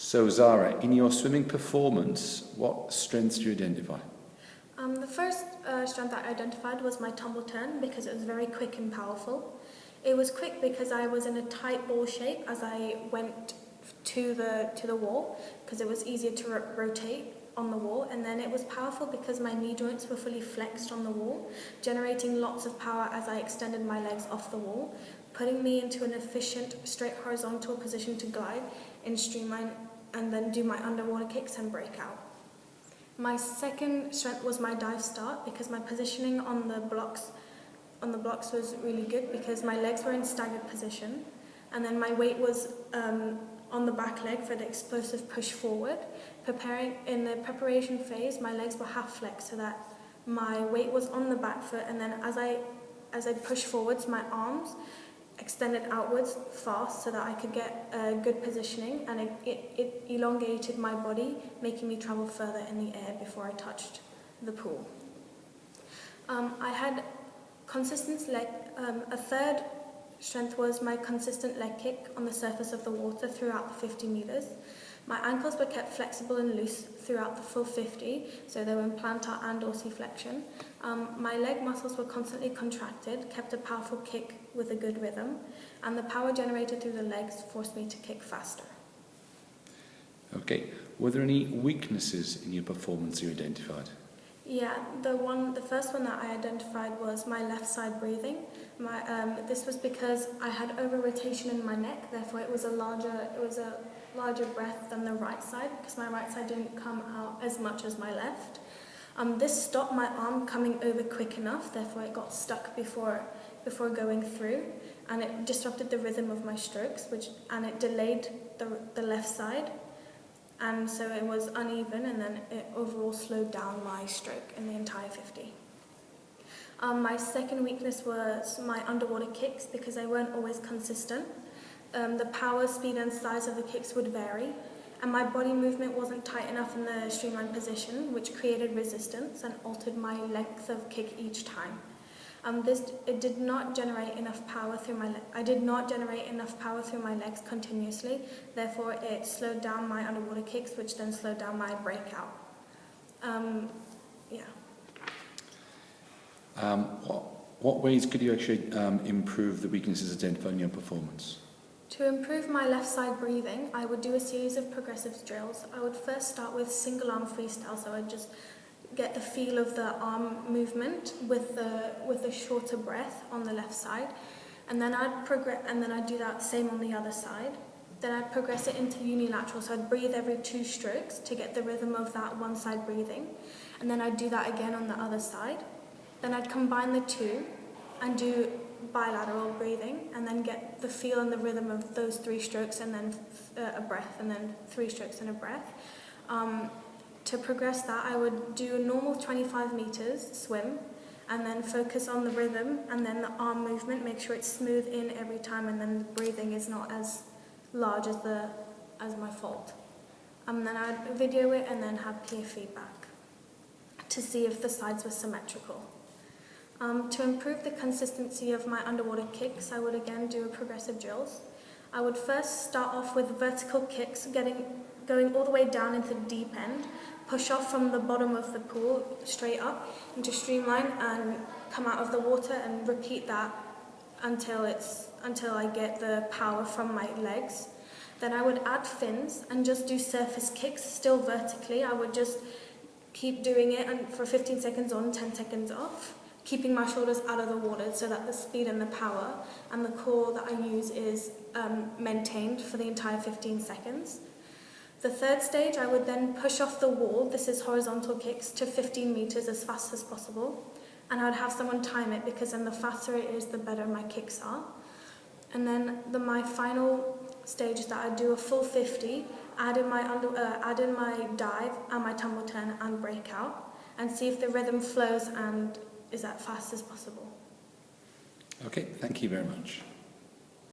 So Zara, in your swimming performance, what strengths do you identify? The first strength I identified was my tumble turn because it was very quick and powerful. It was quick because I was in a tight ball shape as I went to the wall because it was easier to rotate on the wall, and then it was powerful because my knee joints were fully flexed on the wall, generating lots of power as I extended my legs off the wall, putting me into an efficient straight horizontal position to glide in streamline and then do my underwater kicks and break out. My second strength was my dive start because my positioning on the blocks was really good because my legs were in staggered position, and then my weight was on the back leg for the explosive push forward. In the preparation phase, my legs were half flexed so that my weight was on the back foot, and then as I pushed forwards, my arms extended outwards fast so that I could get a good positioning, and it elongated my body, making me travel further in the air before I touched the pool. I had consistent leg. A third strength was my consistent leg kick on the surface of the water throughout the 50 meters. My ankles were kept flexible and loose throughout the full 50, so they were in plantar and dorsiflexion. My leg muscles were constantly contracted, kept a powerful kick with a good rhythm, and the power generated through the legs forced me to kick faster. Okay, were there any weaknesses in your performance you identified? Yeah, the first one that I identified was my left side breathing. This was because I had over rotation in my neck, therefore it was a larger breath than the right side because my right side didn't come out as much as my left. This stopped my arm coming over quick enough, therefore it got stuck before going through, and it disrupted the rhythm of my strokes, and it delayed the left side. And so it was uneven, and then it overall slowed down my stroke in the entire 50. My second weakness was my underwater kicks because they weren't always consistent. The power, speed and size of the kicks would vary, and my body movement wasn't tight enough in the streamline position, which created resistance and altered my length of kick each time. It did not generate enough power through I did not generate enough power through my legs continuously, therefore it slowed down my underwater kicks, which then slowed down my breakout. What ways could you actually improve the weaknesses identified in your performance? To improve my left side breathing, I would do a series of progressive drills. I would first start with single arm freestyle, so I'd just get the feel of the arm movement with a shorter breath on the left side, and then I'd do that same on the other side. Then I'd progress it into unilateral, so I'd breathe every 2 strokes to get the rhythm of that one side breathing, and then I'd do that again on the other side. Then I'd combine the two and do bilateral breathing, and then get the feel and the rhythm of those 3 strokes and then a breath, and then 3 strokes and a breath. To progress that, I would do a normal 25 meters swim, and then focus on the rhythm and then the arm movement, make sure it's smooth in every time, and then the breathing is not as large as my fault. Then I'd video it and then have peer feedback to see if the sides were symmetrical. To improve the consistency of my underwater kicks, I would again do a progressive drills. I would first start off with vertical kicks, going all the way down into the deep end, push off from the bottom of the pool straight up into streamline and come out of the water, and repeat that until I get the power from my legs. Then I would add fins and just do surface kicks, still vertically. I would just keep doing it and for 15 seconds on, 10 seconds off, keeping my shoulders out of the water so that the speed and the power and the core that I use is maintained for the entire 15 seconds. The third stage, I would then push off the wall, this is horizontal kicks, to 15 meters as fast as possible. And I would have someone time it, because then the faster it is, the better my kicks are. And then my final stage is that I do a full 50, add in my dive and my tumble turn and breakout, and see if the rhythm flows and is as fast as possible. Okay, thank you very much.